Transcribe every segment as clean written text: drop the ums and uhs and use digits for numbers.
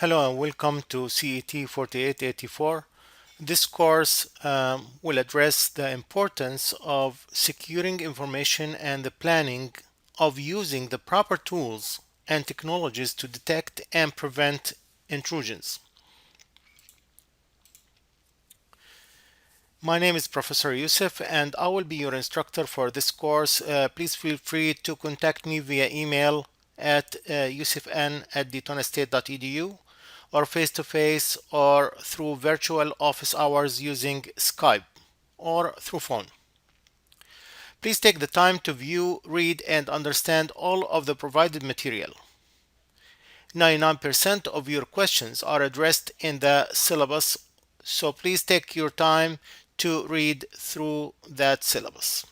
Hello and welcome to CET4884. This course will address the importance of securing information and the planning of using the proper tools and technologies to detect and prevent intrusions. My name is Professor Yusuf and I will be your instructor for this course. Please feel free to contact me via email at yusufn@daytonastate.edu or face to face or through virtual office hours using Skype or through phone. Please take the time to view, read, and understand all of the provided material. 99% of your questions are addressed in the syllabus, so please take your time to read through that syllabus.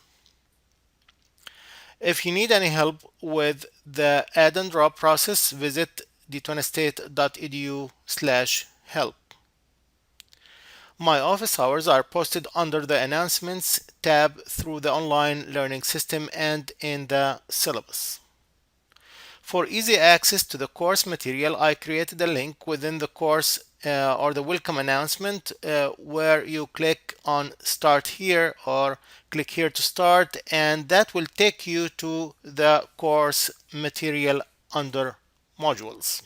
If you need any help with the add and drop process, visit daytonastate.edu/help. My office hours are posted under the Announcements tab through the online learning system and in the syllabus. For easy access to the course material, I created a link within the course or the welcome announcement where you click on Start Here or click here to start, and that will take you to the course material under modules.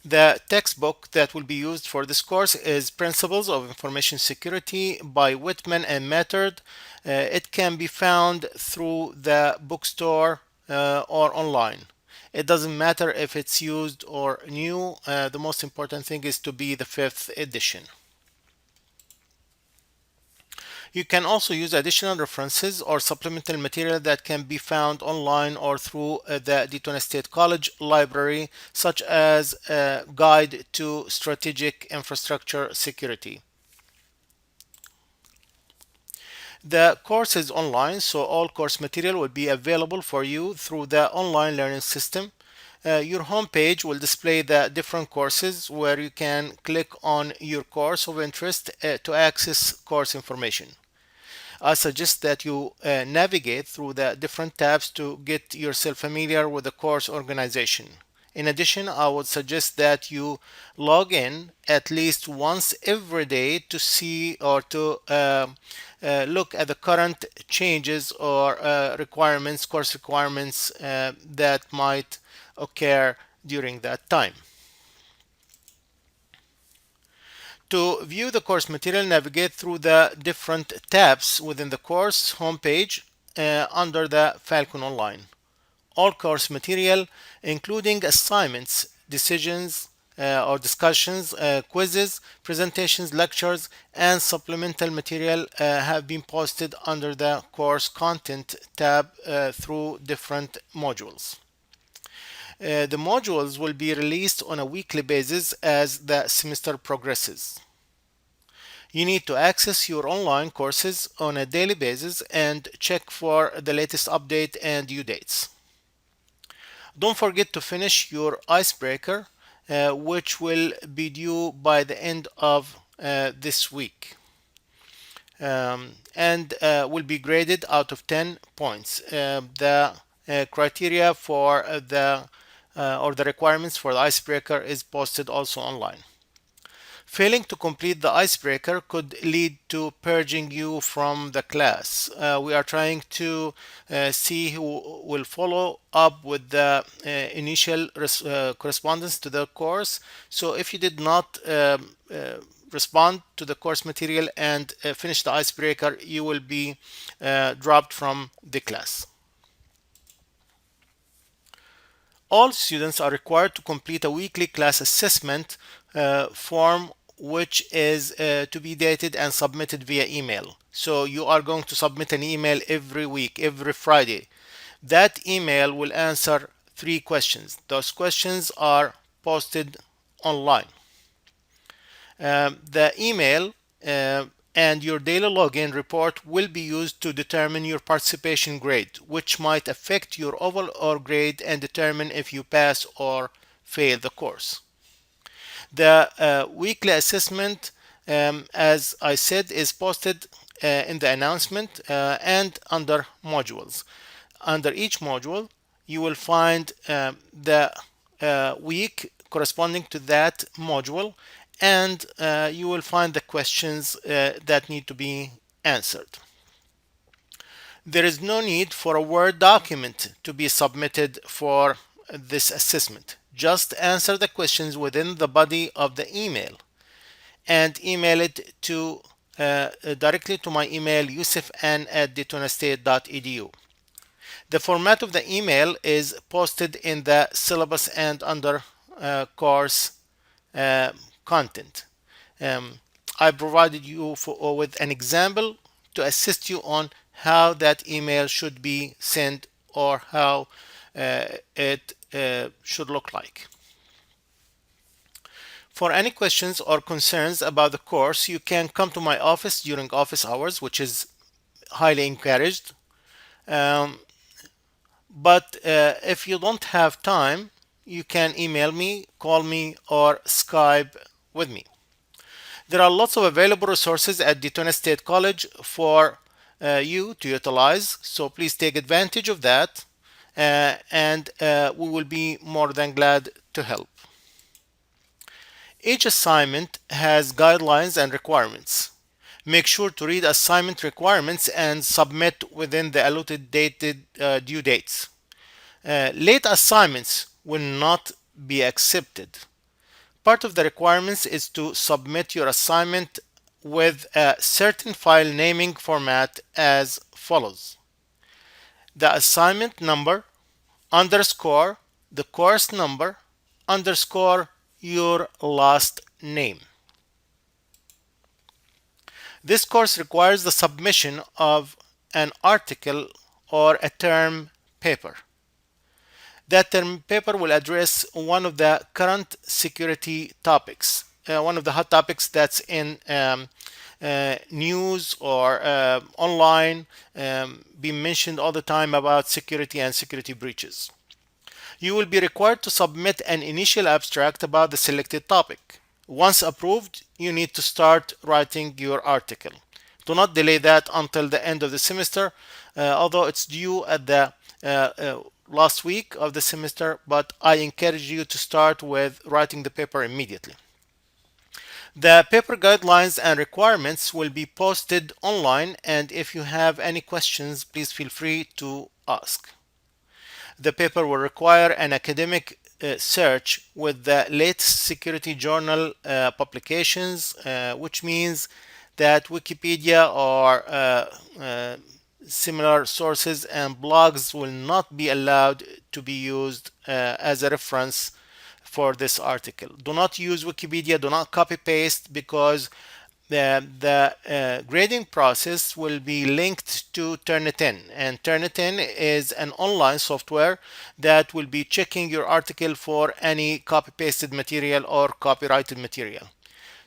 The textbook that will be used for this course is Principles of Information Security by Whitman and Mattern. It can be found through the bookstore or online. It doesn't matter if it's used or new. The most important thing is to be the 5th edition. You can also use additional references or supplemental material that can be found online or through the Daytona State College library, such as a Guide to Strategic Infrastructure Security. The course is online, so all course material will be available for you through the online learning system. Your homepage will display the different courses where you can click on your course of interest to access course information. I suggest that you navigate through the different tabs to get yourself familiar with the course organization. In addition, I would suggest that you log in at least once every day to see or to look at the current changes or course requirements that might occur during that time. To view the course material, navigate through the different tabs within the course homepage under the Falcon Online. All course material, including assignments, decisions or discussions, quizzes, presentations, lectures, and supplemental material have been posted under the course content tab through different modules. The modules will be released on a weekly basis as the semester progresses. You need to access your online courses on a daily basis and check for the latest update and due dates. Don't forget to finish your icebreaker, which will be due by the end of this week. And will be graded out of 10 points. The criteria for the requirements for the icebreaker is posted also online. Failing to complete the icebreaker could lead to purging you from the class. We are trying to see who will follow up with the initial correspondence to the course. So if you did not respond to the course material and finish the icebreaker, you will be dropped from the class. All students are required to complete a weekly class assessment form, which is to be dated and submitted via email. So you are going to submit an email every week, every Friday. That email will answer 3 questions. Those questions are posted online. The email and your daily login report will be used to determine your participation grade, which might affect your overall grade and determine if you pass or fail the course. The weekly assessment, as I said, is posted in the announcement and under modules. Under each module, you will find the week corresponding to that module, and you will find the questions that need to be answered. There is no need for a Word document to be submitted for this assessment. Just answer the questions within the body of the email and email it to directly to my email yusufn@daytonastate.edu. The format of the email is posted in the syllabus and under course uh, content. Um, I provided you with an example to assist you on how that email should be sent or how it should look like. For any questions or concerns about the course, you can come to my office during office hours, which is highly encouraged. Um, but if you don't have time, you can email me, call me, or Skype with me. There are lots of available resources at Daytona State College for you to utilize, so please take advantage of that, and we will be more than glad to help. Each assignment has guidelines and requirements. Make sure to read assignment requirements and submit within the allotted due dates. Late assignments will not be accepted. Part of the requirements is to submit your assignment with a certain file naming format as follows: the assignment number underscore the course number underscore your last name. This course requires the submission of an article or a term paper. That term paper will address one of the current security topics, one of the hot topics that's in news or online, being mentioned all the time about security and security breaches. You will be required to submit an initial abstract about the selected topic. Once approved, you need to start writing your article. Do not delay that until the end of the semester, although it's due at the last week of the semester, but I encourage you to start with writing the paper immediately. The paper guidelines and requirements will be posted online, and if you have any questions, please feel free to ask. The paper will require an academic search with the latest security journal publications, which means that Wikipedia or similar sources and blogs will not be allowed to be used as a reference for this article. Do not use Wikipedia, do not copy paste, because the grading process will be linked to Turnitin, and Turnitin is an online software that will be checking your article for any copy pasted material or copyrighted material.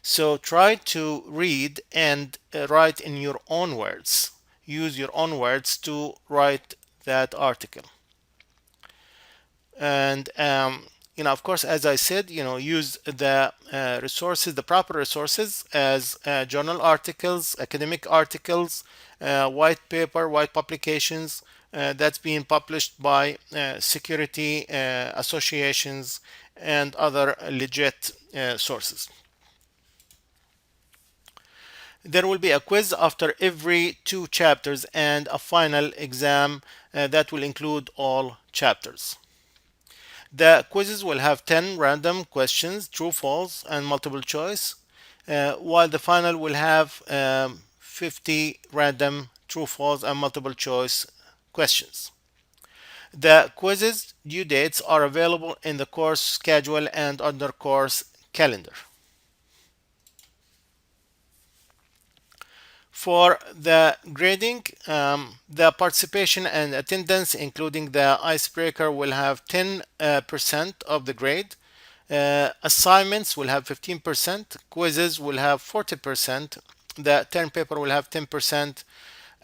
So try to read and write in your own words. Use your own words to write that article. And of course, as I said, use the resources, the proper resources, as journal articles, academic articles, white paper, white publications that's being published by security associations and other legit sources. There will be a quiz after every 2 chapters and a final exam that will include all chapters. The quizzes will have 10 random questions, true, false, and multiple choice, while the final will have 50 random, true, false, and multiple choice questions. The quizzes due dates are available in the course schedule and under course calendar. For the grading, the participation and attendance, including the icebreaker, will have 10% of the grade. Assignments will have 15%. Quizzes will have 40%. The term paper will have 10%.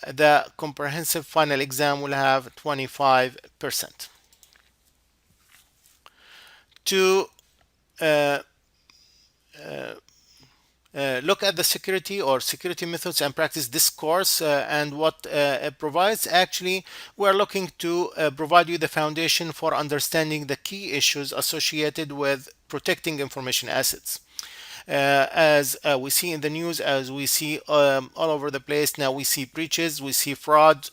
The comprehensive final exam will have 25%. To look at the security or security methods and practice this course and what it provides. Actually, we're looking to provide you the foundation for understanding the key issues associated with protecting information assets. As we see in the news, as we see all over the place now, we see breaches, we see fraud,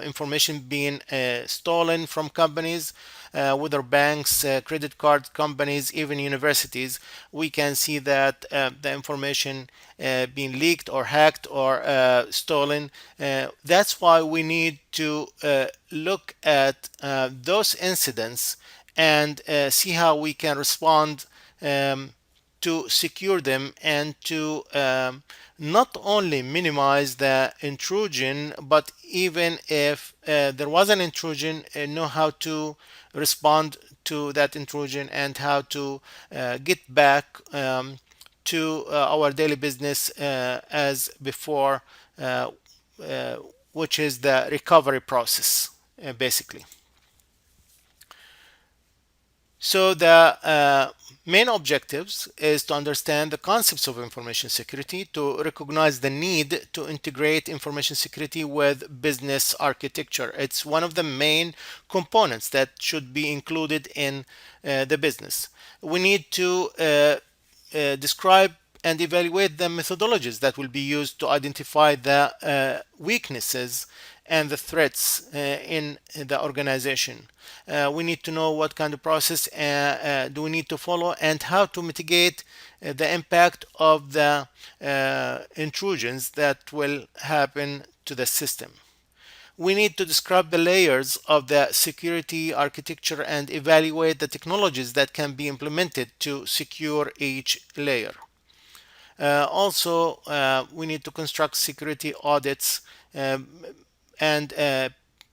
information being stolen from companies, whether banks, credit card companies, even universities. We can see that the information being leaked or hacked or stolen. That's why we need to look at those incidents and see how we can respond to secure them and to not only minimize the intrusion, but even if there was an intrusion, know how to respond to that intrusion and how to get back to our daily business as before, uh, uh, which is the recovery process, basically. So the main objectives is to understand the concepts of information security, to recognize the need to integrate information security with business architecture. It's one of the main components that should be included in the business. We need to describe and evaluate the methodologies that will be used to identify the weaknesses and the threats in the organization. We need to know what kind of process do we need to follow and how to mitigate the impact of the intrusions that will happen to the system. We need to describe the layers of the security architecture and evaluate the technologies that can be implemented to secure each layer. Also, we need to construct security audits um, and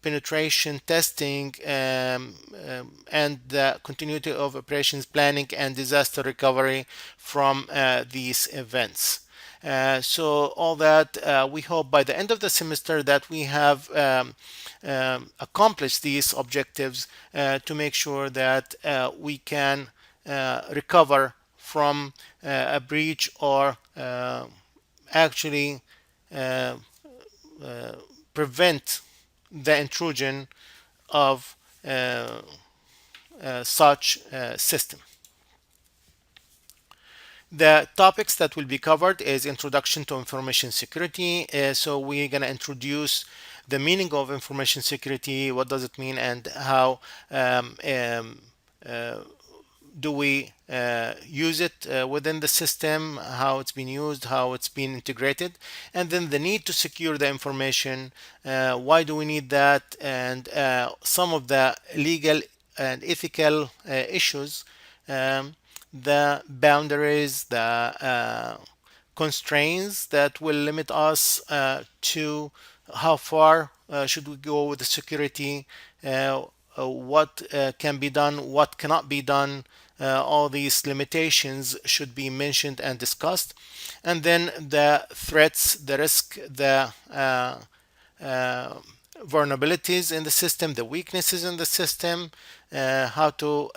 penetration testing and the continuity of operations planning and disaster recovery from these events. So all that we hope by the end of the semester that we have accomplished these objectives to make sure that we can recover from a breach or actually uh, prevent the intrusion of such system. The topics that will be covered is introduction to information security. So we're going to introduce the meaning of information security, what does it mean, and how uh, do we use it within the system, how it's been used, how it's been integrated, and then the need to secure the information, why do we need that, and some of the legal and ethical issues, um, the boundaries, the constraints that will limit us to how far should we go with the security, what can be done, what cannot be done. All these limitations should be mentioned and discussed. And then the threats, the risk, the uh, vulnerabilities in the system, the weaknesses in the system, how to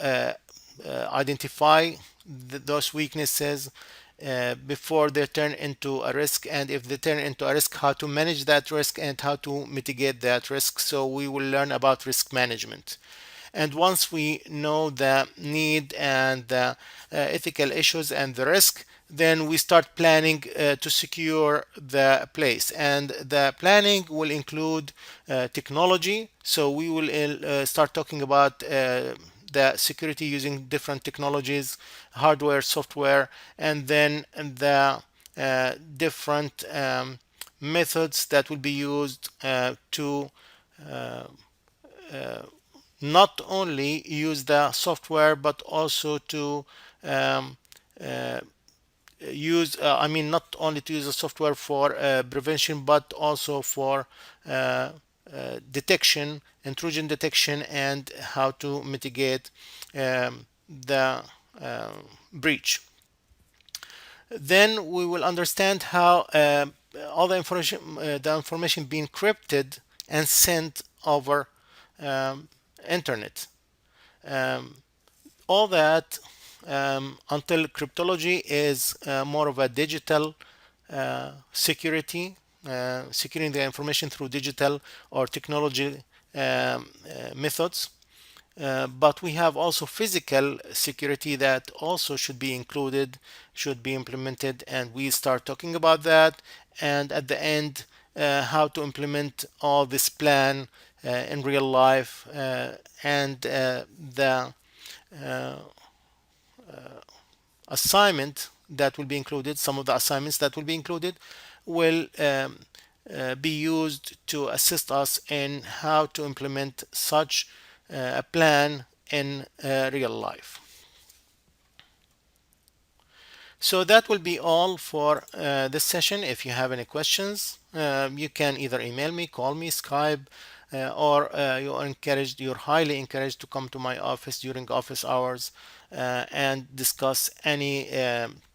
identify those weaknesses before they turn into a risk, and if they turn into a risk, how to manage that risk and how to mitigate that risk. So we will learn about risk management. And once we know the need and the ethical issues and the risk, then we start planning to secure the place. And the planning will include technology. So we will start talking about the security using different technologies, hardware, software, and then the different methods that will be used to not only use the software but also to um, uh, I mean, not only to use the software for prevention but also for detection, intrusion detection, and how to mitigate the breach. Then we will understand how all the information being encrypted and sent over internet. Um, all that until cryptology is more of a digital security, securing the information through digital or technology methods. But we have also physical security that also should be included, should be implemented, and we start talking about that. And at the end, how to implement all this plan in real life, and the assignment that will be included, some of the assignments that will be included, will be used to assist us in how to implement such a plan in real life. So that will be all for this session. If you have any questions, you can either email me, call me, Skype, or you're highly encouraged to come to my office during office hours and discuss any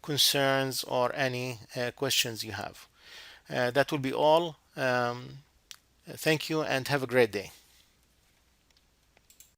concerns or any questions you have. That will be all. Thank you and have a great day.